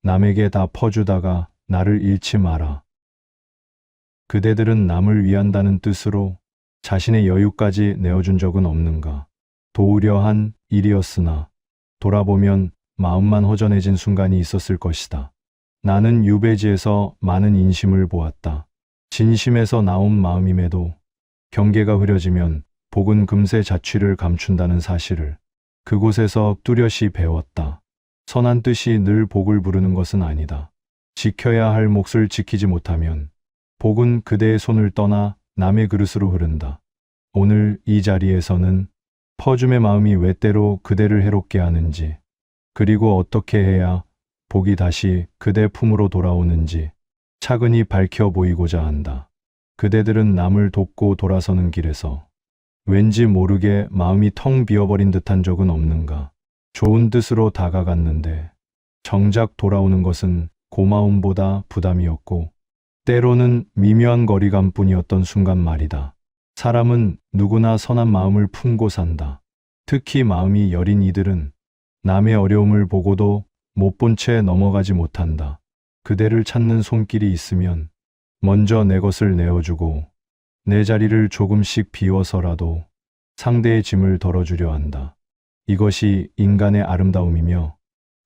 남에게 다 퍼주다가 나를 잃지 마라. 그대들은 남을 위한다는 뜻으로 자신의 여유까지 내어준 적은 없는가? 도우려 한 일이었으나 돌아보면 마음만 허전해진 순간이 있었을 것이다. 나는 유배지에서 많은 인심을 보았다. 진심에서 나온 마음임에도 경계가 흐려지면 복은 금세 자취를 감춘다는 사실을 그곳에서 뚜렷이 배웠다. 선한 뜻이 늘 복을 부르는 것은 아니다. 지켜야 할 몫을 지키지 못하면 복은 그대의 손을 떠나 남의 그릇으로 흐른다. 오늘 이 자리에서는 퍼줌의 마음이 왜 때로 그대를 해롭게 하는지, 그리고 어떻게 해야 복이 다시 그대 품으로 돌아오는지 차근히 밝혀 보이고자 한다. 그대들은 남을 돕고 돌아서는 길에서 왠지 모르게 마음이 텅 비어버린 듯한 적은 없는가? 좋은 뜻으로 다가갔는데 정작 돌아오는 것은 고마움보다 부담이었고 때로는 미묘한 거리감뿐이었던 순간 말이다. 사람은 누구나 선한 마음을 품고 산다. 특히 마음이 여린 이들은 남의 어려움을 보고도 못 본 채 넘어가지 못한다. 그대를 찾는 손길이 있으면 먼저 내 것을 내어주고 내 자리를 조금씩 비워서라도 상대의 짐을 덜어주려 한다. 이것이 인간의 아름다움이며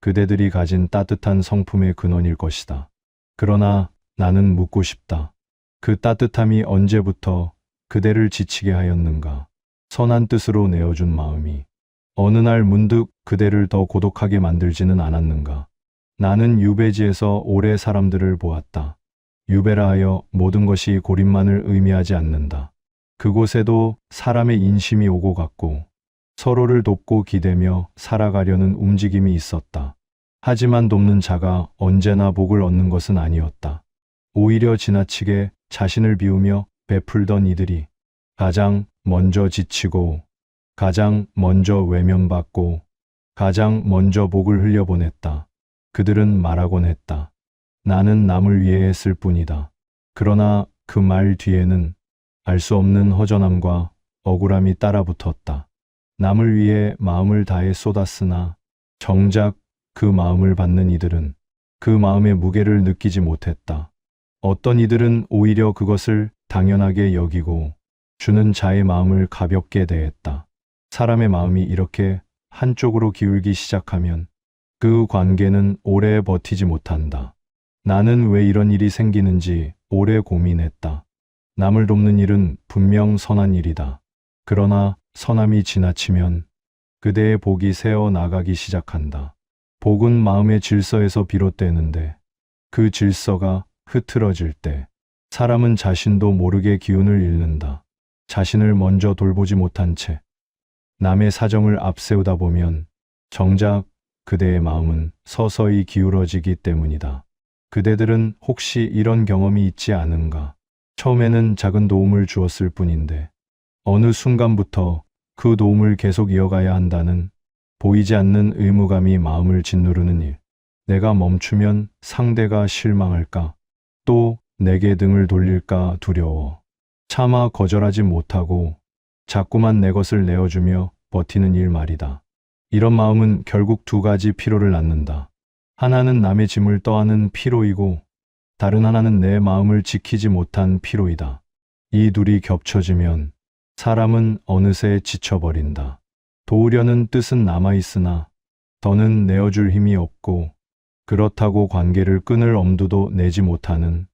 그대들이 가진 따뜻한 성품의 근원일 것이다. 그러나 나는 묻고 싶다. 그 따뜻함이 언제부터 그대를 지치게 하였는가? 선한 뜻으로 내어준 마음이 어느 날 문득 그대를 더 고독하게 만들지는 않았는가? 나는 유배지에서 오래 사람들을 보았다. 유배라 하여 모든 것이 고립만을 의미하지 않는다. 그곳에도 사람의 인심이 오고 갔고 서로를 돕고 기대며 살아가려는 움직임이 있었다. 하지만 돕는 자가 언제나 복을 얻는 것은 아니었다. 오히려 지나치게 자신을 비우며 베풀던 이들이 가장 먼저 지치고 가장 먼저 외면받고 가장 먼저 복을 흘려보냈다. 그들은 말하곤 했다. 나는 남을 위해 했을 뿐이다. 그러나 그 말 뒤에는 알 수 없는 허전함과 억울함이 따라붙었다. 남을 위해 마음을 다해 쏟았으나 정작 그 마음을 받는 이들은 그 마음의 무게를 느끼지 못했다. 어떤 이들은 오히려 그것을 당연하게 여기고 주는 자의 마음을 가볍게 대했다. 사람의 마음이 이렇게 한쪽으로 기울기 시작하면 그 관계는 오래 버티지 못한다. 나는 왜 이런 일이 생기는지 오래 고민했다. 남을 돕는 일은 분명 선한 일이다. 그러나 선함이 지나치면 그대의 복이 새어 나가기 시작한다. 복은 마음의 질서에서 비롯되는데 그 질서가 흐트러질 때 사람은 자신도 모르게 기운을 잃는다. 자신을 먼저 돌보지 못한 채 남의 사정을 앞세우다 보면 정작 그대의 마음은 서서히 기울어지기 때문이다. 그대들은 혹시 이런 경험이 있지 않은가? 처음에는 작은 도움을 주었을 뿐인데 어느 순간부터 그 도움을 계속 이어가야 한다는 보이지 않는 의무감이 마음을 짓누르는 일. 내가 멈추면 상대가 실망할까? 또 내게 등을 돌릴까 두려워. 차마 거절하지 못하고 자꾸만 내 것을 내어주며 버티는 일 말이다. 이런 마음은 결국 두 가지 피로를 낳는다. 하나는 남의 짐을 떠안는 피로이고 다른 하나는 내 마음을 지키지 못한 피로이다. 이 둘이 겹쳐지면 사람은 어느새 지쳐버린다. 도우려는 뜻은 남아있으나 더는 내어줄 힘이 없고 그렇다고 관계를 끊을 엄두도 내지 못하는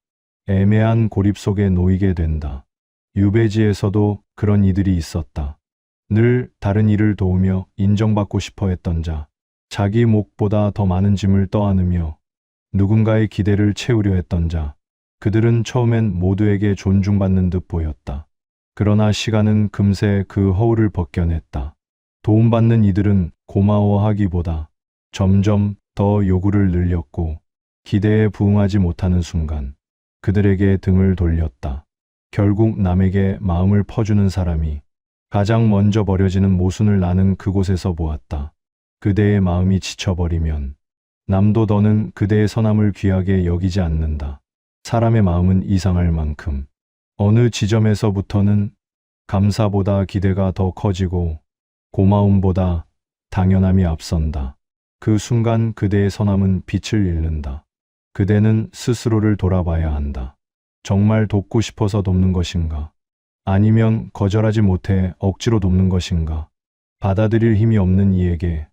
애매한 고립 속에 놓이게 된다. 유배지에서도 그런 이들이 있었다. 늘 다른 이를 도우며 인정받고 싶어 했던 자, 자기 몫보다 더 많은 짐을 떠안으며 누군가의 기대를 채우려 했던 자, 그들은 처음엔 모두에게 존중받는 듯 보였다. 그러나 시간은 금세 그 허울을 벗겨냈다. 도움받는 이들은 고마워하기보다 점점 더 요구를 늘렸고 기대에 부응하지 못하는 순간 그들에게 등을 돌렸다. 결국 남에게 마음을 퍼주는 사람이 가장 먼저 버려지는 모순을 나는 그곳에서 보았다. 그대의 마음이 지쳐버리면 남도 더는 그대의 선함을 귀하게 여기지 않는다. 사람의 마음은 이상할 만큼 어느 지점에서부터는 감사보다 기대가 더 커지고 고마움보다 당연함이 앞선다. 그 순간 그대의 선함은 빛을 잃는다. 그대는 스스로를 돌아봐야 한다. 정말 돕고 싶어서 돕는 것인가? 아니면 거절하지 못해 억지로 돕는 것인가? 받아들일 힘이 없는 이에게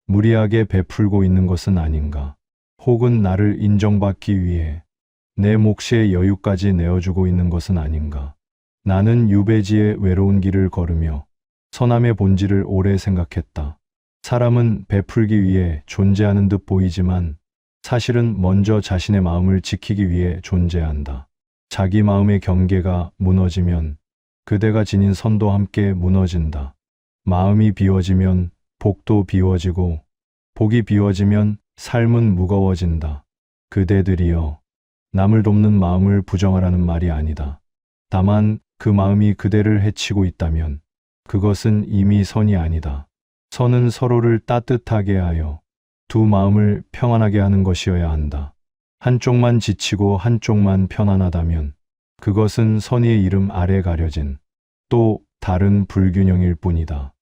무리하게 베풀고 있는 것은 아닌가? 혹은 나를 인정받기 위해 내 몫의 여유까지 내어주고 있는 것은 아닌가? 나는 유배지의 외로운 길을 걸으며 선함의 본질을 오래 생각했다. 사람은 베풀기 위해 존재하는 듯 보이지만 사실은 먼저 자신의 마음을 지키기 위해 존재한다. 자기 마음의 경계가 무너지면 그대가 지닌 선도 함께 무너진다. 마음이 비워지면 복도 비워지고 복이 비워지면 삶은 무거워진다. 그대들이여, 남을 돕는 마음을 부정하라는 말이 아니다. 다만 그 마음이 그대를 해치고 있다면 그것은 이미 선이 아니다. 선은 서로를 따뜻하게 하여 두 마음을 평안하게 하는 것이어야 한다. 한쪽만 지치고 한쪽만 편안하다면 그것은 선의의 이름 아래 가려진 또 다른 불균형일 뿐이다.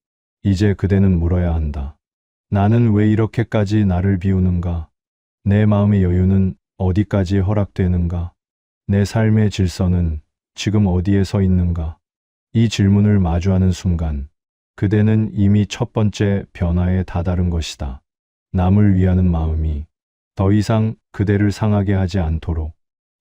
이제 그대는 물어야 한다. 나는 왜 이렇게까지 나를 비우는가? 내 마음의 여유는 어디까지 허락되는가? 내 삶의 질서는 지금 어디에 서 있는가? 이 질문을 마주하는 순간 그대는 이미 첫 번째 변화에 다다른 것이다. 남을 위하는 마음이 더 이상 그대를 상하게 하지 않도록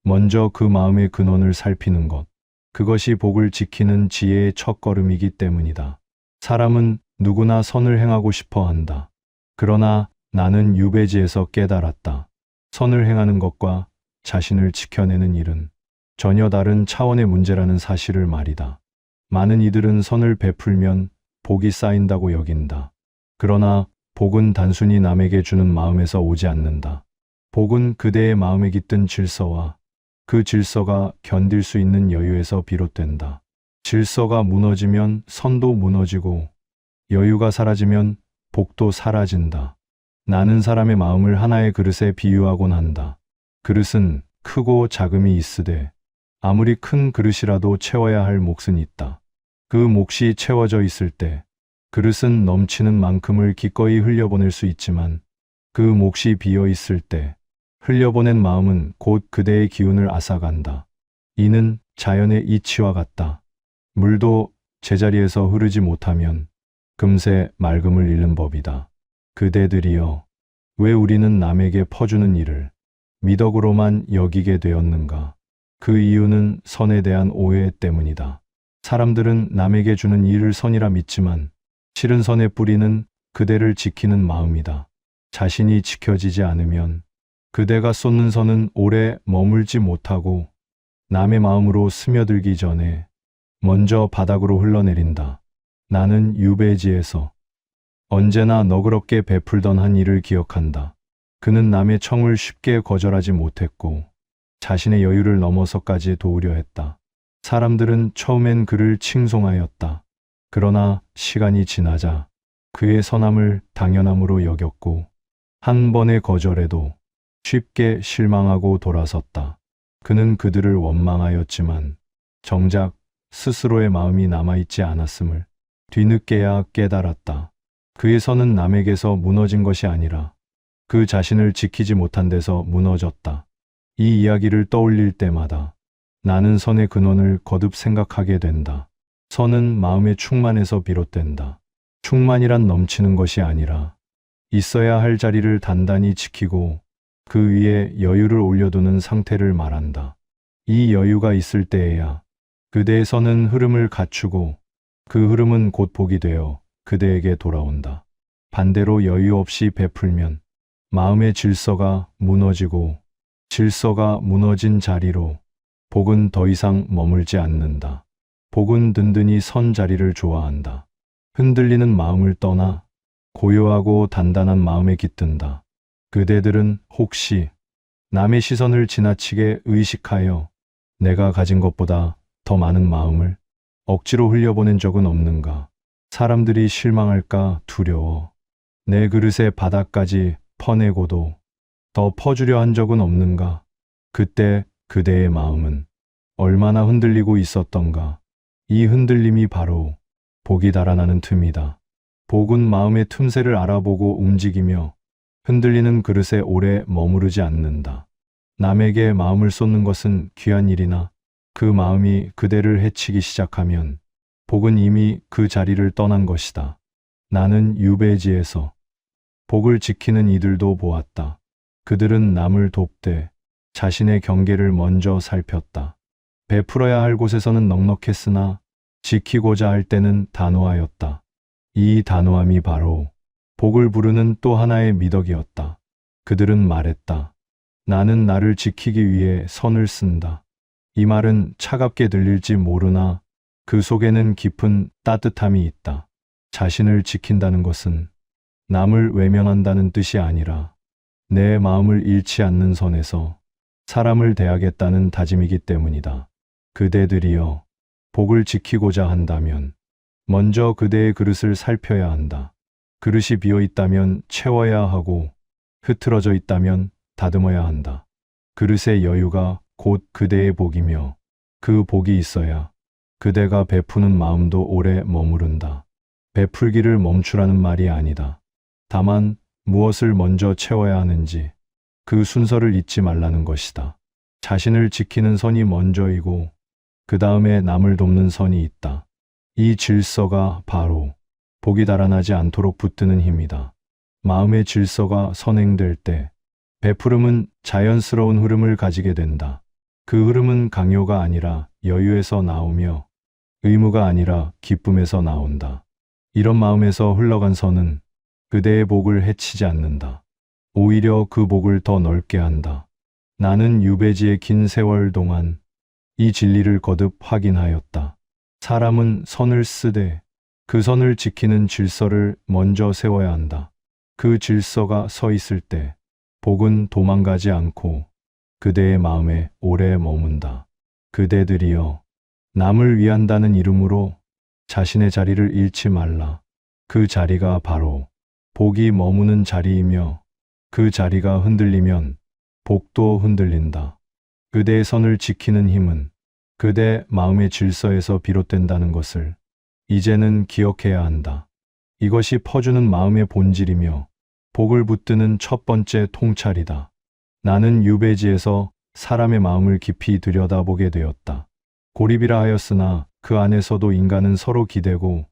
먼저 그 마음의 근원을 살피는 것. 그것이 복을 지키는 지혜의 첫걸음이기 때문이다. 사람은 누구나 선을 행하고 싶어 한다. 그러나 나는 유배지에서 깨달았다. 선을 행하는 것과 자신을 지켜내는 일은 전혀 다른 차원의 문제라는 사실을 말이다. 많은 이들은 선을 베풀면 복이 쌓인다고 여긴다. 그러나 복은 단순히 남에게 주는 마음에서 오지 않는다. 복은 그대의 마음에 깃든 질서와 그 질서가 견딜 수 있는 여유에서 비롯된다. 질서가 무너지면 선도 무너지고 여유가 사라지면 복도 사라진다. 나는 사람의 마음을 하나의 그릇에 비유하곤 한다. 그릇은 크고 작음이 있으되 아무리 큰 그릇이라도 채워야 할 몫은 있다. 그 몫이 채워져 있을 때 그릇은 넘치는 만큼을 기꺼이 흘려보낼 수 있지만 그 몫이 비어 있을 때 흘려보낸 마음은 곧 그대의 기운을 앗아간다. 이는 자연의 이치와 같다. 물도 제자리에서 흐르지 못하면 금세 맑음을 잃는 법이다. 그대들이여, 왜 우리는 남에게 퍼주는 일을 미덕으로만 여기게 되었는가? 그 이유는 선에 대한 오해 때문이다. 사람들은 남에게 주는 일을 선이라 믿지만 실은 선의 뿌리는 그대를 지키는 마음이다. 자신이 지켜지지 않으면 그대가 쏟는 선은 오래 머물지 못하고 남의 마음으로 스며들기 전에 먼저 바닥으로 흘러내린다. 나는 유배지에서 언제나 너그럽게 베풀던 한 일을 기억한다. 그는 남의 청을 쉽게 거절하지 못했고 자신의 여유를 넘어서까지 도우려 했다. 사람들은 처음엔 그를 칭송하였다. 그러나 시간이 지나자 그의 선함을 당연함으로 여겼고 한 번의 거절에도 쉽게 실망하고 돌아섰다. 그는 그들을 원망하였지만 정작 스스로의 마음이 남아있지 않았음을 뒤늦게야 깨달았다. 그의 선은 남에게서 무너진 것이 아니라 그 자신을 지키지 못한 데서 무너졌다. 이 이야기를 떠올릴 때마다 나는 선의 근원을 거듭 생각하게 된다. 선은 마음의 충만에서 비롯된다. 충만이란 넘치는 것이 아니라 있어야 할 자리를 단단히 지키고 그 위에 여유를 올려두는 상태를 말한다. 이 여유가 있을 때에야 그대의 선은 흐름을 갖추고 그 흐름은 곧 복이 되어 그대에게 돌아온다. 반대로 여유 없이 베풀면 마음의 질서가 무너지고 질서가 무너진 자리로 복은 더 이상 머물지 않는다. 복은 든든히 선 자리를 좋아한다. 흔들리는 마음을 떠나 고요하고 단단한 마음에 깃든다. 그대들은 혹시 남의 시선을 지나치게 의식하여 내가 가진 것보다 더 많은 마음을 억지로 흘려보낸 적은 없는가? 사람들이 실망할까 두려워 내 그릇의 바닥까지 퍼내고도 더 퍼주려 한 적은 없는가? 그때 그대의 마음은 얼마나 흔들리고 있었던가? 이 흔들림이 바로 복이 달아나는 틈이다. 복은 마음의 틈새를 알아보고 움직이며 흔들리는 그릇에 오래 머무르지 않는다. 남에게 마음을 쏟는 것은 귀한 일이나 그 마음이 그대를 해치기 시작하면 복은 이미 그 자리를 떠난 것이다. 나는 유배지에서 복을 지키는 이들도 보았다. 그들은 남을 돕되 자신의 경계를 먼저 살폈다. 베풀어야 할 곳에서는 넉넉했으나 지키고자 할 때는 단호하였다. 이 단호함이 바로 복을 부르는 또 하나의 미덕이었다. 그들은 말했다. 나는 나를 지키기 위해 선을 쓴다. 이 말은 차갑게 들릴지 모르나 그 속에는 깊은 따뜻함이 있다. 자신을 지킨다는 것은 남을 외면한다는 뜻이 아니라 내 마음을 잃지 않는 선에서 사람을 대하겠다는 다짐이기 때문이다. 그대들이여, 복을 지키고자 한다면 먼저 그대의 그릇을 살펴야 한다. 그릇이 비어 있다면 채워야 하고 흐트러져 있다면 다듬어야 한다. 그릇의 여유가 곧 그대의 복이며 그 복이 있어야 그대가 베푸는 마음도 오래 머무른다. 베풀기를 멈추라는 말이 아니다. 다만 무엇을 먼저 채워야 하는지 그 순서를 잊지 말라는 것이다. 자신을 지키는 선이 먼저이고 그 다음에 남을 돕는 선이 있다. 이 질서가 바로 복이 달아나지 않도록 붙드는 힘이다. 마음의 질서가 선행될 때 베푸름은 자연스러운 흐름을 가지게 된다. 그 흐름은 강요가 아니라 여유에서 나오며 의무가 아니라 기쁨에서 나온다. 이런 마음에서 흘러간 선은 그대의 복을 해치지 않는다. 오히려 그 복을 더 넓게 한다. 나는 유배지의 긴 세월 동안 이 진리를 거듭 확인하였다. 사람은 선을 쓰되 그 선을 지키는 질서를 먼저 세워야 한다. 그 질서가 서 있을 때 복은 도망가지 않고 그대의 마음에 오래 머문다. 그대들이여, 남을 위한다는 이름으로 자신의 자리를 잃지 말라. 그 자리가 바로 복이 머무는 자리이며 그 자리가 흔들리면 복도 흔들린다. 그대의 선을 지키는 힘은 그대 마음의 질서에서 비롯된다는 것을 이제는 기억해야 한다. 이것이 퍼주는 마음의 본질이며 복을 붙드는 첫 번째 통찰이다. 나는 유배지에서 사람의 마음을 깊이 들여다보게 되었다. 고립이라 하였으나 그 안에서도 인간은 서로 기대고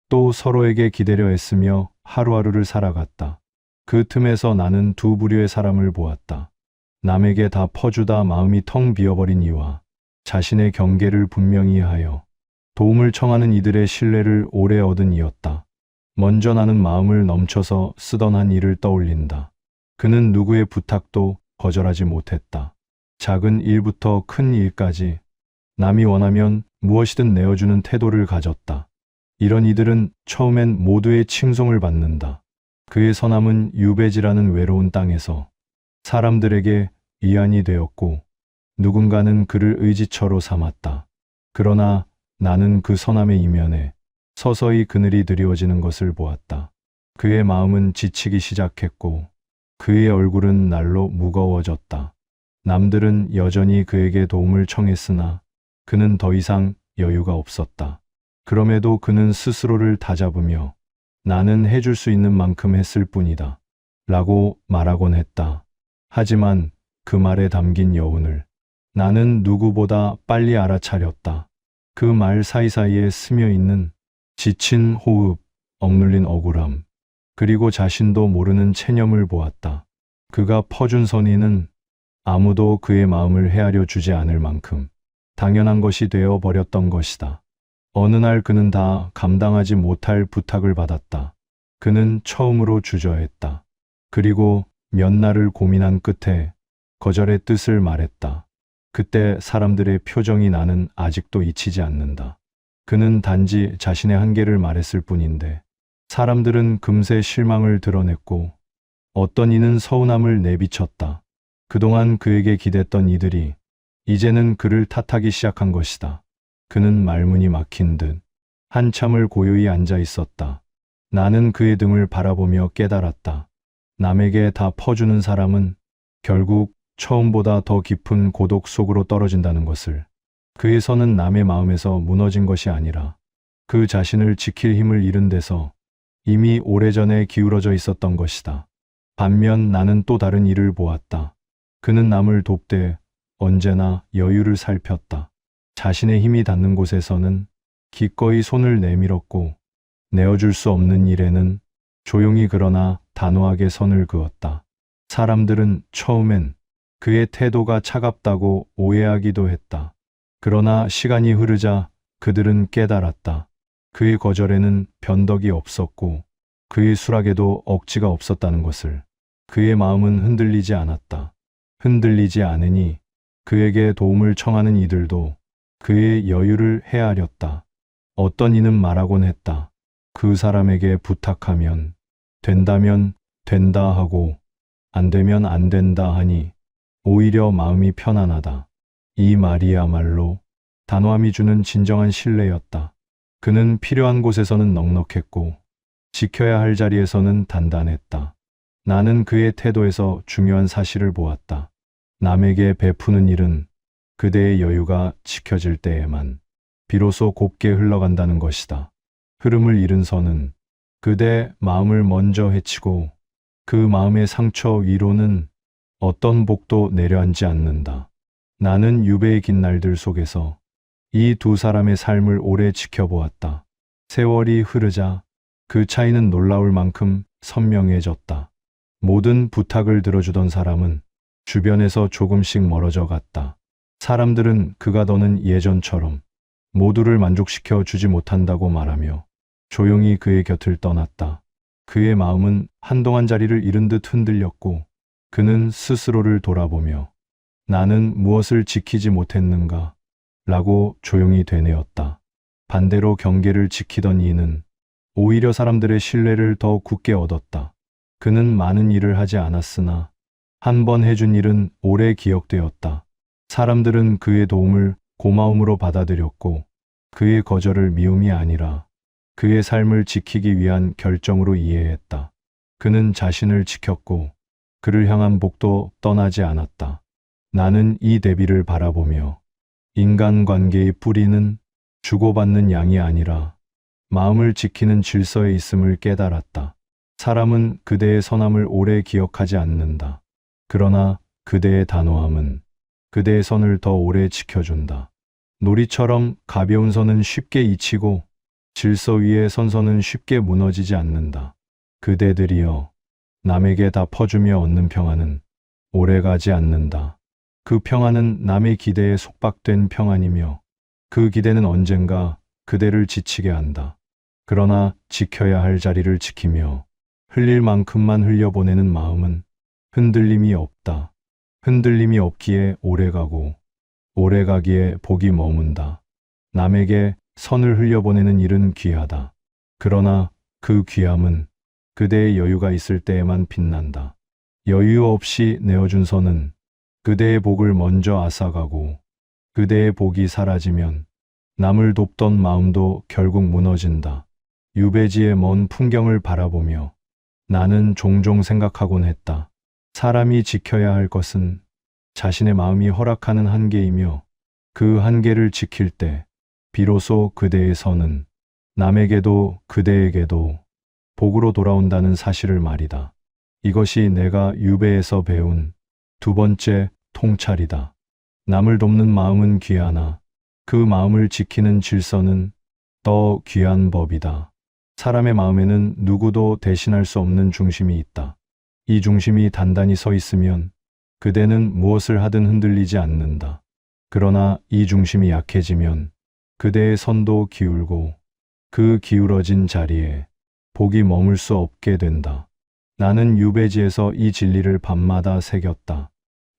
또 서로에게 기대려 애쓰며 하루하루를 살아갔다. 그 틈에서 나는 두 부류의 사람을 보았다. 남에게 다 퍼주다 마음이 텅 비어버린 이와 자신의 경계를 분명히 하여 도움을 청하는 이들의 신뢰를 오래 얻은 이였다. 먼저 나는 마음을 넘쳐서 쓰던 한 일을 떠올린다. 그는 누구의 부탁도 거절하지 못했다. 작은 일부터 큰 일까지 남이 원하면 무엇이든 내어주는 태도를 가졌다. 이런 이들은 처음엔 모두의 칭송을 받는다. 그의 선함은 유배지라는 외로운 땅에서 사람들에게 위안이 되었고 누군가는 그를 의지처로 삼았다. 그러나 나는 그 선함의 이면에 서서히 그늘이 드리워지는 것을 보았다. 그의 마음은 지치기 시작했고 그의 얼굴은 날로 무거워졌다. 남들은 여전히 그에게 도움을 청했으나 그는 더 이상 여유가 없었다. 그럼에도 그는 스스로를 다잡으며 나는 해줄 수 있는 만큼 했을 뿐이다. 라고 말하곤 했다. 하지만 그 말에 담긴 여운을 나는 누구보다 빨리 알아차렸다. 그 말 사이사이에 스며 있는 지친 호흡, 억눌린 억울함, 그리고 자신도 모르는 체념을 보았다. 그가 퍼준 선의는 아무도 그의 마음을 헤아려 주지 않을 만큼 당연한 것이 되어 버렸던 것이다. 어느 날 그는 다 감당하지 못할 부탁을 받았다. 그는 처음으로 주저했다. 그리고 몇 날을 고민한 끝에 거절의 뜻을 말했다. 그때 사람들의 표정이 나는 아직도 잊히지 않는다. 그는 단지 자신의 한계를 말했을 뿐인데 사람들은 금세 실망을 드러냈고 어떤 이는 서운함을 내비쳤다. 그동안 그에게 기댔던 이들이 이제는 그를 탓하기 시작한 것이다. 그는 말문이 막힌 듯 한참을 고요히 앉아 있었다. 나는 그의 등을 바라보며 깨달았다. 남에게 다 퍼주는 사람은 결국 처음보다 더 깊은 고독 속으로 떨어진다는 것을. 그의 선은 남의 마음에서 무너진 것이 아니라 그 자신을 지킬 힘을 잃은 데서 이미 오래전에 기울어져 있었던 것이다. 반면 나는 또 다른 이를 보았다. 그는 남을 돕되 언제나 여유를 살폈다. 자신의 힘이 닿는 곳에서는 기꺼이 손을 내밀었고 내어줄 수 없는 일에는 조용히 그러나 단호하게 선을 그었다. 사람들은 처음엔 그의 태도가 차갑다고 오해하기도 했다. 그러나 시간이 흐르자 그들은 깨달았다. 그의 거절에는 변덕이 없었고 그의 수락에도 억지가 없었다는 것을. 그의 마음은 흔들리지 않았다. 흔들리지 않으니 그에게 도움을 청하는 이들도 그의 여유를 헤아렸다. 어떤 이는 말하곤 했다. 그 사람에게 부탁하면 된다면 된다 하고 안 되면 안 된다 하니 오히려 마음이 편안하다. 이 말이야말로 단호함이 주는 진정한 신뢰였다. 그는 필요한 곳에서는 넉넉했고 지켜야 할 자리에서는 단단했다. 나는 그의 태도에서 중요한 사실을 보았다. 남에게 베푸는 일은 그대의 여유가 지켜질 때에만 비로소 곱게 흘러간다는 것이다. 흐름을 잃은 선은 그대 마음을 먼저 해치고 그 마음의 상처 위로는 어떤 복도 내려앉지 않는다. 나는 유배의 긴 날들 속에서 이 두 사람의 삶을 오래 지켜보았다. 세월이 흐르자 그 차이는 놀라울 만큼 선명해졌다. 모든 부탁을 들어주던 사람은 주변에서 조금씩 멀어져 갔다. 사람들은 그가 더는 예전처럼 모두를 만족시켜 주지 못한다고 말하며 조용히 그의 곁을 떠났다. 그의 마음은 한동안 자리를 잃은 듯 흔들렸고 그는 스스로를 돌아보며 나는 무엇을 지키지 못했는가? 라고 조용히 되뇌었다. 반대로 경계를 지키던 이는 오히려 사람들의 신뢰를 더 굳게 얻었다. 그는 많은 일을 하지 않았으나 한 번 해준 일은 오래 기억되었다. 사람들은 그의 도움을 고마움으로 받아들였고 그의 거절을 미움이 아니라 그의 삶을 지키기 위한 결정으로 이해했다. 그는 자신을 지켰고 그를 향한 복도 떠나지 않았다. 나는 이 대비를 바라보며 인간관계의 뿌리는 주고받는 양이 아니라 마음을 지키는 질서에 있음을 깨달았다. 사람은 그대의 선함을 오래 기억하지 않는다. 그러나 그대의 단호함은 그대의 선을 더 오래 지켜준다. 놀이처럼 가벼운 선은 쉽게 잊히고 질서 위의 선선은 쉽게 무너지지 않는다. 그대들이여, 남에게 다 퍼주며 얻는 평안은 오래가지 않는다. 그 평안은 남의 기대에 속박된 평안이며 그 기대는 언젠가 그대를 지치게 한다. 그러나 지켜야 할 자리를 지키며 흘릴 만큼만 흘려보내는 마음은 흔들림이 없다. 흔들림이 없기에 오래가고 오래가기에 복이 머문다. 남에게 선을 흘려보내는 일은 귀하다. 그러나 그 귀함은 그대의 여유가 있을 때에만 빛난다. 여유 없이 내어준 선은 그대의 복을 먼저 앗아가고 그대의 복이 사라지면 남을 돕던 마음도 결국 무너진다. 유배지의 먼 풍경을 바라보며 나는 종종 생각하곤 했다. 사람이 지켜야 할 것은 자신의 마음이 허락하는 한계이며 그 한계를 지킬 때 비로소 그대의 선은 남에게도 그대에게도 복으로 돌아온다는 사실을 말이다. 이것이 내가 유배에서 배운 두 번째 통찰이다. 남을 돕는 마음은 귀하나 그 마음을 지키는 질서는 더 귀한 법이다. 사람의 마음에는 누구도 대신할 수 없는 중심이 있다. 이 중심이 단단히 서 있으면 그대는 무엇을 하든 흔들리지 않는다. 그러나 이 중심이 약해지면 그대의 선도 기울고 그 기울어진 자리에 복이 머물 수 없게 된다. 나는 유배지에서 이 진리를 밤마다 새겼다.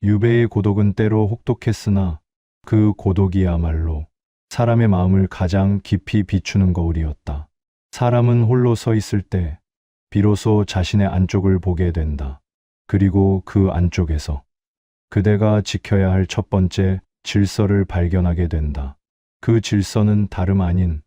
유배의 고독은 때로 혹독했으나 그 고독이야말로 사람의 마음을 가장 깊이 비추는 거울이었다. 사람은 홀로 서 있을 때 비로소 자신의 안쪽을 보게 된다. 그리고 그 안쪽에서 그대가 지켜야 할 첫 번째 질서를 발견하게 된다. 그 질서는 다름 아닌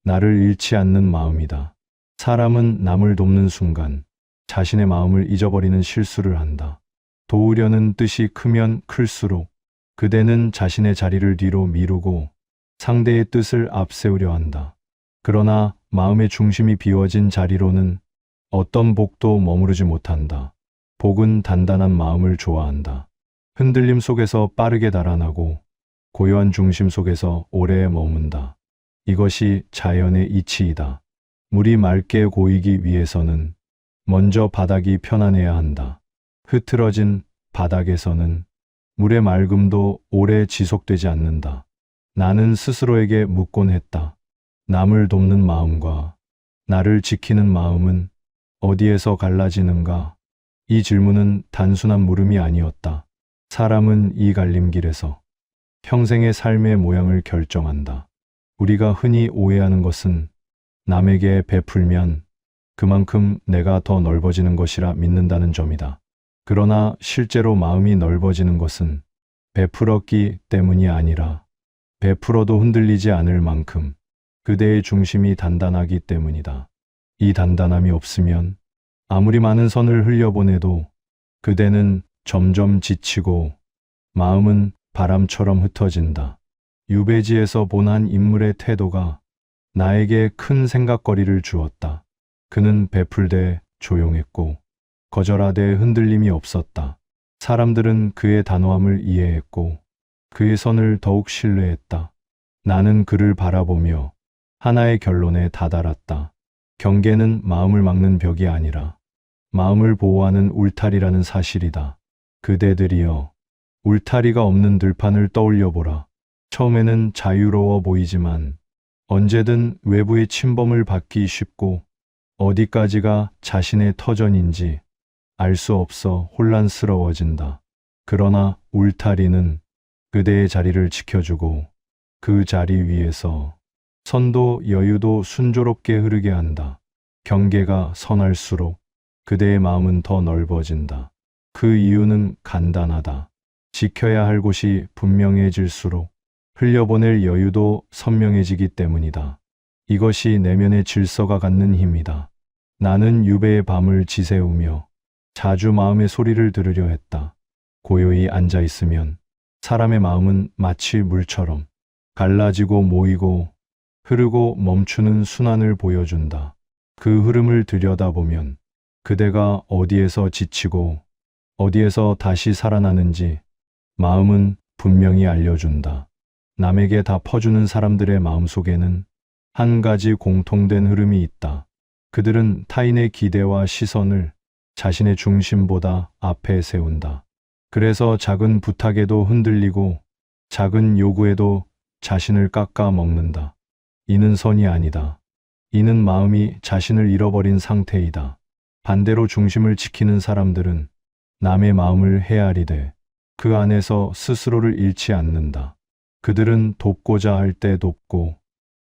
나를 잃지 않는 마음이다. 사람은 남을 돕는 순간 자신의 마음을 잊어버리는 실수를 한다. 도우려는 뜻이 크면 클수록 그대는 자신의 자리를 뒤로 미루고 상대의 뜻을 앞세우려 한다. 그러나 마음의 중심이 비워진 자리로는 어떤 복도 머무르지 못한다. 복은 단단한 마음을 좋아한다. 흔들림 속에서 빠르게 달아나고 고요한 중심 속에서 오래 머문다. 이것이 자연의 이치이다. 물이 맑게 고이기 위해서는 먼저 바닥이 편안해야 한다. 흐트러진 바닥에서는 물의 맑음도 오래 지속되지 않는다. 나는 스스로에게 묻곤 했다. 남을 돕는 마음과 나를 지키는 마음은 어디에서 갈라지는가? 이 질문은 단순한 물음이 아니었다. 사람은 이 갈림길에서 평생의 삶의 모양을 결정한다. 우리가 흔히 오해하는 것은 남에게 베풀면 그만큼 내가 더 넓어지는 것이라 믿는다는 점이다. 그러나 실제로 마음이 넓어지는 것은 베풀었기 때문이 아니라 베풀어도 흔들리지 않을 만큼 그대의 중심이 단단하기 때문이다. 이 단단함이 없으면 아무리 많은 선을 흘려보내도 그대는 점점 지치고 마음은 바람처럼 흩어진다. 유배지에서 본 한 인물의 태도가 나에게 큰 생각거리를 주었다. 그는 베풀되 조용했고 거절하되 흔들림이 없었다. 사람들은 그의 단호함을 이해했고 그의 선을 더욱 신뢰했다. 나는 그를 바라보며 하나의 결론에 다다랐다. 경계는 마음을 막는 벽이 아니라 마음을 보호하는 울타리라는 사실이다. 그대들이여, 울타리가 없는 들판을 떠올려 보라. 처음에는 자유로워 보이지만 언제든 외부의 침범을 받기 쉽고 어디까지가 자신의 터전인지 알 수 없어 혼란스러워진다. 그러나 울타리는 그대의 자리를 지켜주고 그 자리 위에서 선도 여유도 순조롭게 흐르게 한다. 경계가 선할수록 그대의 마음은 더 넓어진다. 그 이유는 간단하다. 지켜야 할 곳이 분명해질수록 흘려보낼 여유도 선명해지기 때문이다. 이것이 내면의 질서가 갖는 힘이다. 나는 유배의 밤을 지새우며 자주 마음의 소리를 들으려 했다. 고요히 앉아 있으면 사람의 마음은 마치 물처럼 갈라지고 모이고 흐르고 멈추는 순환을 보여준다. 그 흐름을 들여다보면 그대가 어디에서 지치고 어디에서 다시 살아나는지 마음은 분명히 알려준다. 남에게 다 퍼주는 사람들의 마음 속에는 한 가지 공통된 흐름이 있다. 그들은 타인의 기대와 시선을 자신의 중심보다 앞에 세운다. 그래서 작은 부탁에도 흔들리고 작은 요구에도 자신을 깎아 먹는다. 이는 선이 아니다. 이는 마음이 자신을 잃어버린 상태이다. 반대로 중심을 지키는 사람들은 남의 마음을 헤아리되 그 안에서 스스로를 잃지 않는다. 그들은 돕고자 할 때 돕고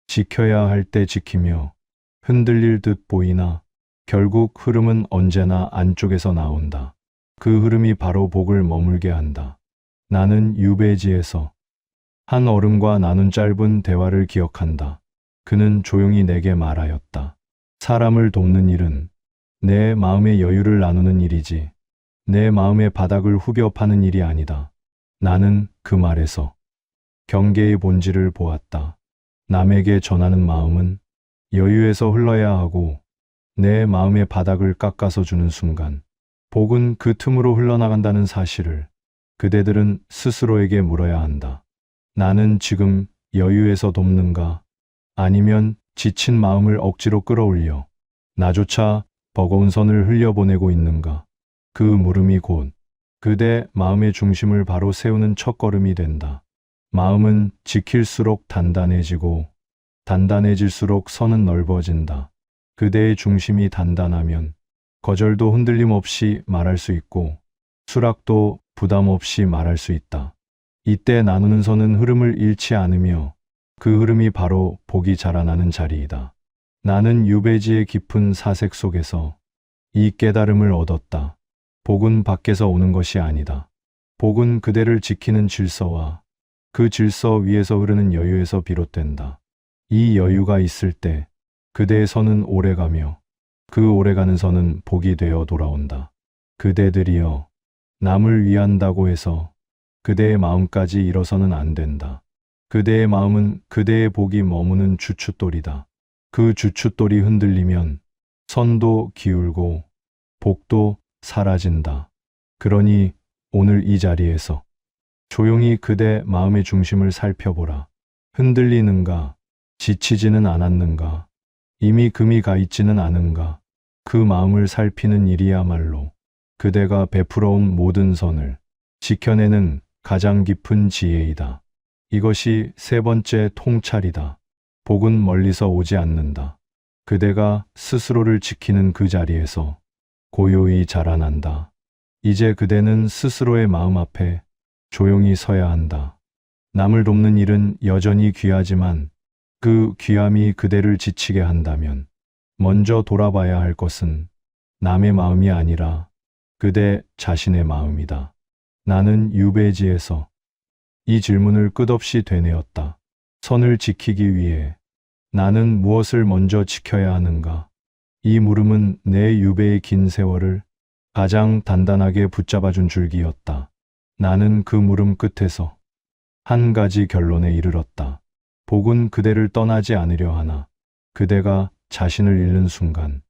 지켜야 할 때 지키며 흔들릴 듯 보이나 결국 흐름은 언제나 안쪽에서 나온다. 그 흐름이 바로 복을 머물게 한다. 나는 유배지에서 한 어른과 나눈 짧은 대화를 기억한다. 그는 조용히 내게 말하였다. 사람을 돕는 일은 내 마음의 여유를 나누는 일이지 내 마음의 바닥을 후벼 파는 일이 아니다. 나는 그 말에서 경계의 본질을 보았다. 남에게 전하는 마음은 여유에서 흘러야 하고 내 마음의 바닥을 깎아서 주는 순간 복은 그 틈으로 흘러나간다는 사실을 그대들은 스스로에게 물어야 한다. 나는 지금 여유에서 돕는가? 아니면 지친 마음을 억지로 끌어올려 나조차 버거운 선을 흘려보내고 있는가? 그 물음이 곧 그대 마음의 중심을 바로 세우는 첫걸음이 된다. 마음은 지킬수록 단단해지고 단단해질수록 선은 넓어진다. 그대의 중심이 단단하면 거절도 흔들림 없이 말할 수 있고 수락도 부담 없이 말할 수 있다. 이때 나누는 선은 흐름을 잃지 않으며 그 흐름이 바로 복이 자라나는 자리이다. 나는 유배지의 깊은 사색 속에서 이 깨달음을 얻었다. 복은 밖에서 오는 것이 아니다. 복은 그대를 지키는 질서와 그 질서 위에서 흐르는 여유에서 비롯된다. 이 여유가 있을 때 그대의 선은 오래가며 그 오래가는 선은 복이 되어 돌아온다. 그대들이여, 남을 위한다고 해서 그대의 마음까지 잃어서는 안 된다. 그대의 마음은 그대의 복이 머무는 주춧돌이다. 그 주춧돌이 흔들리면 선도 기울고 복도 사라진다. 그러니 오늘 이 자리에서 조용히 그대 마음의 중심을 살펴보라. 흔들리는가? 지치지는 않았는가? 이미 금이 가 있지는 않은가? 그 마음을 살피는 일이야말로 그대가 베풀어온 모든 선을 지켜내는 가장 깊은 지혜이다. 이것이 세 번째 통찰이다. 복은 멀리서 오지 않는다. 그대가 스스로를 지키는 그 자리에서 고요히 자라난다. 이제 그대는 스스로의 마음 앞에 조용히 서야 한다. 남을 돕는 일은 여전히 귀하지만 그 귀함이 그대를 지치게 한다면 먼저 돌아봐야 할 것은 남의 마음이 아니라 그대 자신의 마음이다. 나는 유배지에서 이 질문을 끝없이 되뇌었다. 선을 지키기 위해 나는 무엇을 먼저 지켜야 하는가? 이 물음은 내 유배의 긴 세월을 가장 단단하게 붙잡아준 줄기였다. 나는 그 물음 끝에서 한 가지 결론에 이르렀다. 복은 그대를 떠나지 않으려 하나 그대가 자신을 잃는 순간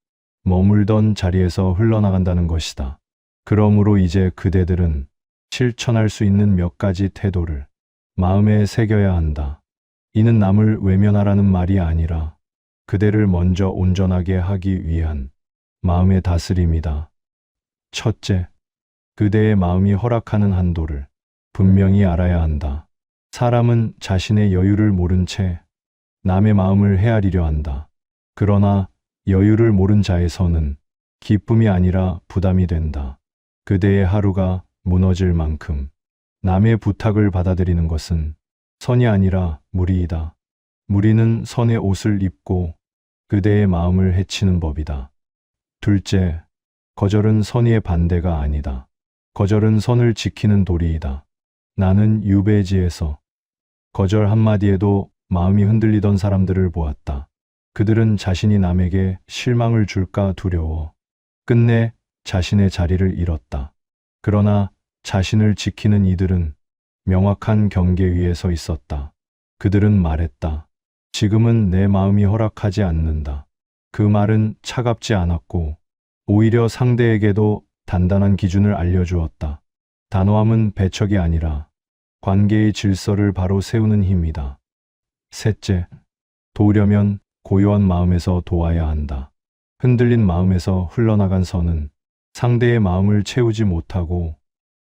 머물던 자리에서 흘러나간다는 것이다. 그러므로 이제 그대들은 실천할 수 있는 몇 가지 태도를 마음에 새겨야 한다. 이는 남을 외면하라는 말이 아니라 그대를 먼저 온전하게 하기 위한 마음의 다스림이다. 첫째, 그대의 마음이 허락하는 한도를 분명히 알아야 한다. 사람은 자신의 여유를 모른 채 남의 마음을 헤아리려 한다. 그러나 여유를 모른 자의 선은 기쁨이 아니라 부담이 된다. 그대의 하루가 무너질 만큼 남의 부탁을 받아들이는 것은 선이 아니라 무리이다. 무리는 선의 옷을 입고 그대의 마음을 해치는 법이다. 둘째, 거절은 선의의 반대가 아니다. 거절은 선을 지키는 도리이다. 나는 유배지에서 거절 한마디에도 마음이 흔들리던 사람들을 보았다. 그들은 자신이 남에게 실망을 줄까 두려워 끝내 자신의 자리를 잃었다. 그러나 자신을 지키는 이들은 명확한 경계 위에 서 있었다. 그들은 말했다. 지금은 내 마음이 허락하지 않는다. 그 말은 차갑지 않았고 오히려 상대에게도 단단한 기준을 알려주었다. 단호함은 배척이 아니라 관계의 질서를 바로 세우는 힘이다. 셋째, 도우려면 고요한 마음에서 도와야 한다. 흔들린 마음에서 흘러나간 선은 상대의 마음을 채우지 못하고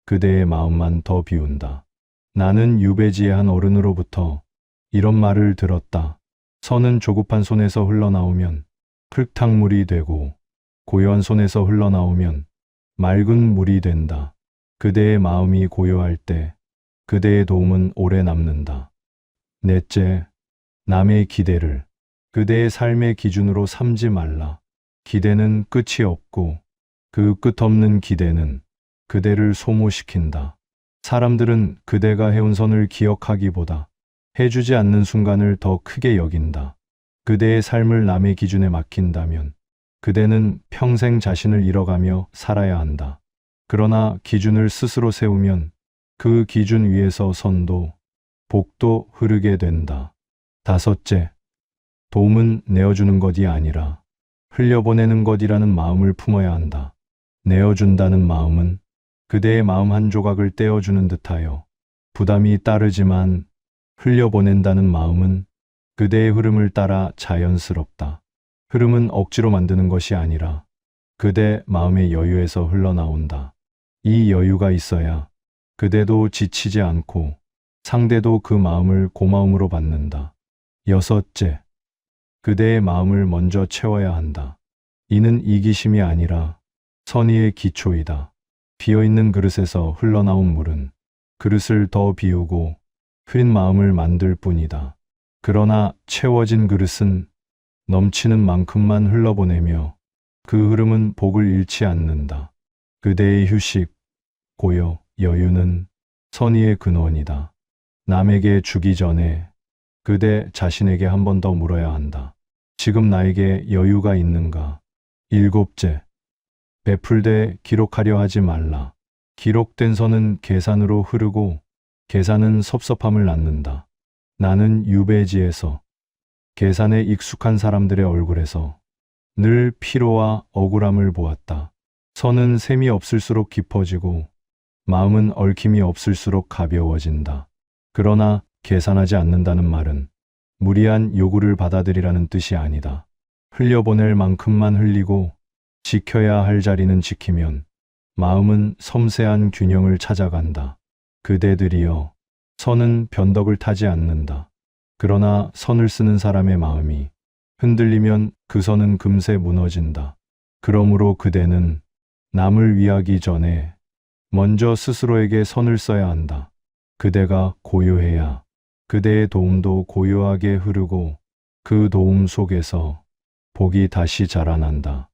그대의 마음만 더 비운다. 나는 유배지의 한 어른으로부터 이런 말을 들었다. 선은 조급한 손에서 흘러나오면 흙탕물이 되고 고요한 손에서 흘러나오면 맑은 물이 된다. 그대의 마음이 고요할 때 그대의 도움은 오래 남는다. 넷째, 남의 기대를 그대의 삶의 기준으로 삼지 말라. 기대는 끝이 없고 그 끝없는 기대는 그대를 소모시킨다. 사람들은 그대가 해온 선을 기억하기보다 해주지 않는 순간을 더 크게 여긴다. 그대의 삶을 남의 기준에 맡긴다면 그대는 평생 자신을 잃어가며 살아야 한다. 그러나 기준을 스스로 세우면 그 기준 위에서 선도, 복도 흐르게 된다. 다섯째, 도움은 내어주는 것이 아니라 흘려보내는 것이라는 마음을 품어야 한다. 내어준다는 마음은 그대의 마음 한 조각을 떼어주는 듯하여 부담이 따르지만 흘려보낸다는 마음은 그대의 흐름을 따라 자연스럽다. 흐름은 억지로 만드는 것이 아니라 그대 마음의 여유에서 흘러나온다. 이 여유가 있어야 그대도 지치지 않고 상대도 그 마음을 고마움으로 받는다. 여섯째, 그대의 마음을 먼저 채워야 한다. 이는 이기심이 아니라 선의의 기초이다. 비어있는 그릇에서 흘러나온 물은 그릇을 더 비우고 흐린 마음을 만들 뿐이다. 그러나 채워진 그릇은 넘치는 만큼만 흘러보내며 그 흐름은 복을 잃지 않는다. 그대의 휴식, 고요, 여유는 선의의 근원이다. 남에게 주기 전에 그대 자신에게 한 번 더 물어야 한다. 지금 나에게 여유가 있는가? 일곱째, 베풀되 기록하려 하지 말라. 기록된 선은 계산으로 흐르고 계산은 섭섭함을 낳는다. 나는 유배지에서 계산에 익숙한 사람들의 얼굴에서 늘 피로와 억울함을 보았다. 선은 셈이 없을수록 깊어지고 마음은 얽힘이 없을수록 가벼워진다. 그러나 계산하지 않는다는 말은 무리한 요구를 받아들이라는 뜻이 아니다. 흘려보낼 만큼만 흘리고 지켜야 할 자리는 지키면 마음은 섬세한 균형을 찾아간다. 그대들이여, 선은 변덕을 타지 않는다. 그러나 선을 쓰는 사람의 마음이 흔들리면 그 선은 금세 무너진다. 그러므로 그대는 남을 위하기 전에 먼저 스스로에게 선을 써야 한다. 그대가 고요해야 그대의 도움도 고요하게 흐르고 그 도움 속에서 복이 다시 자라난다.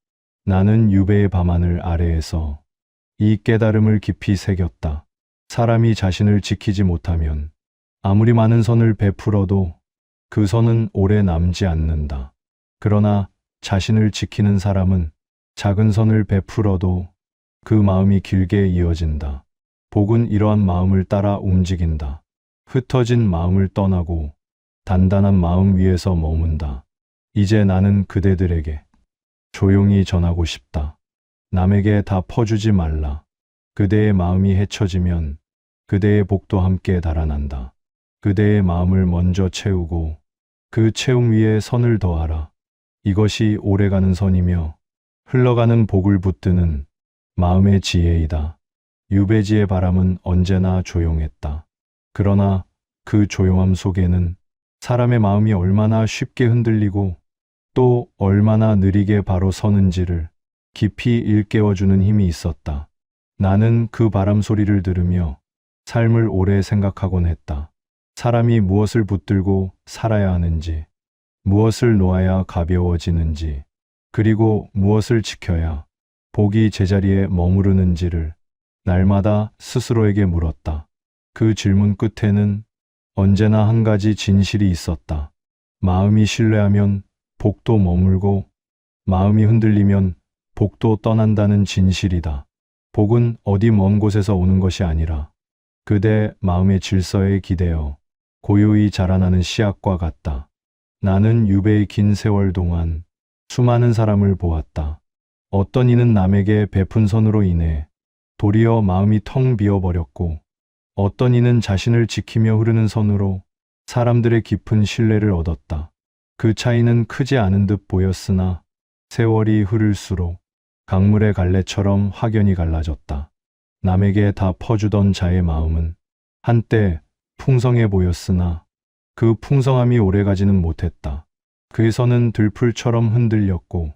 나는 유배의 밤하늘 아래에서 이 깨달음을 깊이 새겼다. 사람이 자신을 지키지 못하면 아무리 많은 선을 베풀어도 그 선은 오래 남지 않는다. 그러나 자신을 지키는 사람은 작은 선을 베풀어도 그 마음이 길게 이어진다. 복은 이러한 마음을 따라 움직인다. 흩어진 마음을 떠나고 단단한 마음 위에서 머문다. 이제 나는 그대들에게 조용히 전하고 싶다. 남에게 다 퍼주지 말라. 그대의 마음이 헤쳐지면 그대의 복도 함께 달아난다. 그대의 마음을 먼저 채우고 그 채움 위에 선을 더하라. 이것이 오래가는 선이며 흘러가는 복을 붙드는 마음의 지혜이다. 유배지의 바람은 언제나 조용했다. 그러나 그 조용함 속에는 사람의 마음이 얼마나 쉽게 흔들리고 또 얼마나 느리게 바로 서는지를 깊이 일깨워주는 힘이 있었다. 나는 그 바람 소리를 들으며 삶을 오래 생각하곤 했다. 사람이 무엇을 붙들고 살아야 하는지, 무엇을 놓아야 가벼워지는지, 그리고 무엇을 지켜야 복이 제자리에 머무르는지를 날마다 스스로에게 물었다. 그 질문 끝에는 언제나 한 가지 진실이 있었다. 마음이 신뢰하면 복도 머물고 마음이 흔들리면 복도 떠난다는 진실이다. 복은 어디 먼 곳에서 오는 것이 아니라 그대 마음의 질서에 기대어 고요히 자라나는 씨앗과 같다. 나는 유배의 긴 세월 동안 수많은 사람을 보았다. 어떤 이는 남에게 베푼 선으로 인해 도리어 마음이 텅 비어버렸고 어떤 이는 자신을 지키며 흐르는 선으로 사람들의 깊은 신뢰를 얻었다. 그 차이는 크지 않은 듯 보였으나 세월이 흐를수록 강물의 갈래처럼 확연히 갈라졌다. 남에게 다 퍼주던 자의 마음은 한때 풍성해 보였으나 그 풍성함이 오래가지는 못했다. 그의 선은 들풀처럼 흔들렸고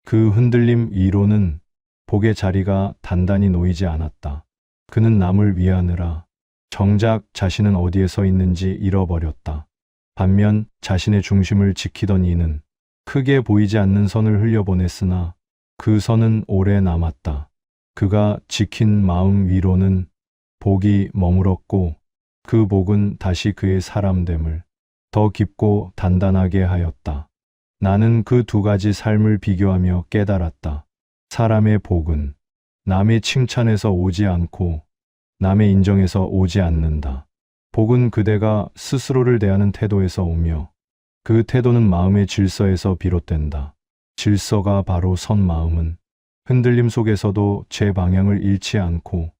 그 흔들림 위로는 복의 자리가 단단히 놓이지 않았다. 그는 남을 위하느라 정작 자신은 어디에 서 있는지 잃어버렸다. 반면 자신의 중심을 지키던 이는 크게 보이지 않는 선을 흘려보냈으나 그 선은 오래 남았다. 그가 지킨 마음 위로는 복이 머물었고 그 복은 다시 그의 사람됨을 더 깊고 단단하게 하였다. 나는 그 두 가지 삶을 비교하며 깨달았다. 사람의 복은 남의 칭찬에서 오지 않고 남의 인정에서 오지 않는다. 복은 그대가 스스로를 대하는 태도에서 오며 그 태도는 마음의 질서에서 비롯된다. 질서가 바로 선 마음은 흔들림 속에서도 제 방향을 잃지 않고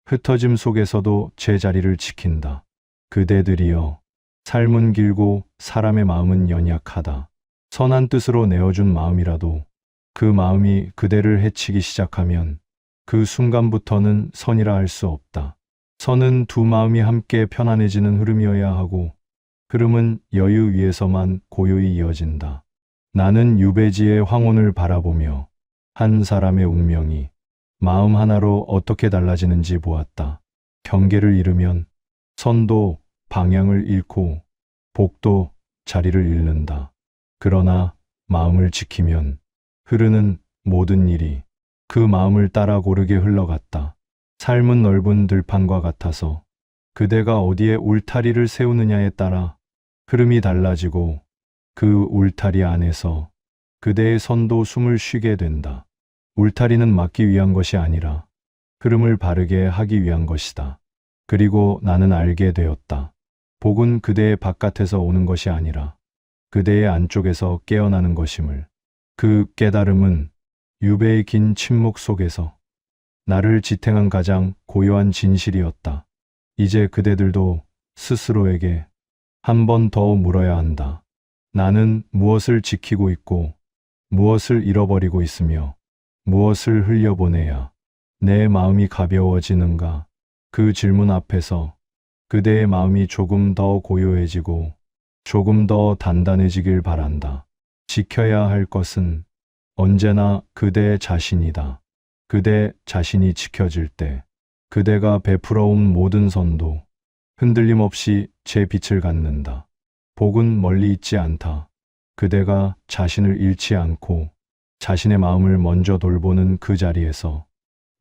흩어짐 속에서도 제 자리를 지킨다. 그대들이여, 삶은 길고 사람의 마음은 연약하다. 선한 뜻으로 내어준 마음이라도 그 마음이 그대를 해치기 시작하면 그 순간부터는 선이라 할 수 없다. 선은 두 마음이 함께 편안해지는 흐름이어야 하고 흐름은 여유 위에서만 고요히 이어진다. 나는 유배지의 황혼을 바라보며 한 사람의 운명이 마음 하나로 어떻게 달라지는지 보았다. 경계를 잃으면 선도 방향을 잃고 복도 자리를 잃는다. 그러나 마음을 지키면 흐르는 모든 일이 그 마음을 따라 고르게 흘러갔다. 삶은 넓은 들판과 같아서 그대가 어디에 울타리를 세우느냐에 따라 흐름이 달라지고 그 울타리 안에서 그대의 선도 숨을 쉬게 된다. 울타리는 막기 위한 것이 아니라 흐름을 바르게 하기 위한 것이다. 그리고 나는 알게 되었다. 복은 그대의 바깥에서 오는 것이 아니라 그대의 안쪽에서 깨어나는 것임을. 그 깨달음은 유배의 긴 침묵 속에서 나를 지탱한 가장 고요한 진실이었다. 이제 그대들도 스스로에게 한 번 더 물어야 한다. 나는 무엇을 지키고 있고, 무엇을 잃어버리고 있으며, 무엇을 흘려보내야 내 마음이 가벼워지는가? 그 질문 앞에서 그대의 마음이 조금 더 고요해지고 조금 더 단단해지길 바란다. 지켜야 할 것은 언제나 그대 자신이다. 그대 자신이 지켜질 때 그대가 베풀어온 모든 선도 흔들림 없이 제 빛을 갖는다. 복은 멀리 있지 않다. 그대가 자신을 잃지 않고 자신의 마음을 먼저 돌보는 그 자리에서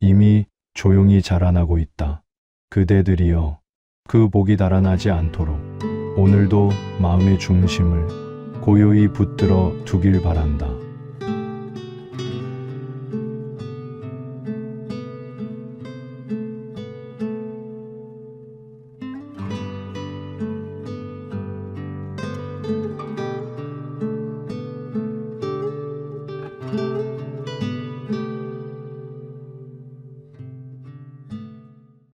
이미 조용히 자라나고 있다. 그대들이여, 그 복이 달아나지 않도록 오늘도 마음의 중심을 고요히 붙들어 두길 바란다.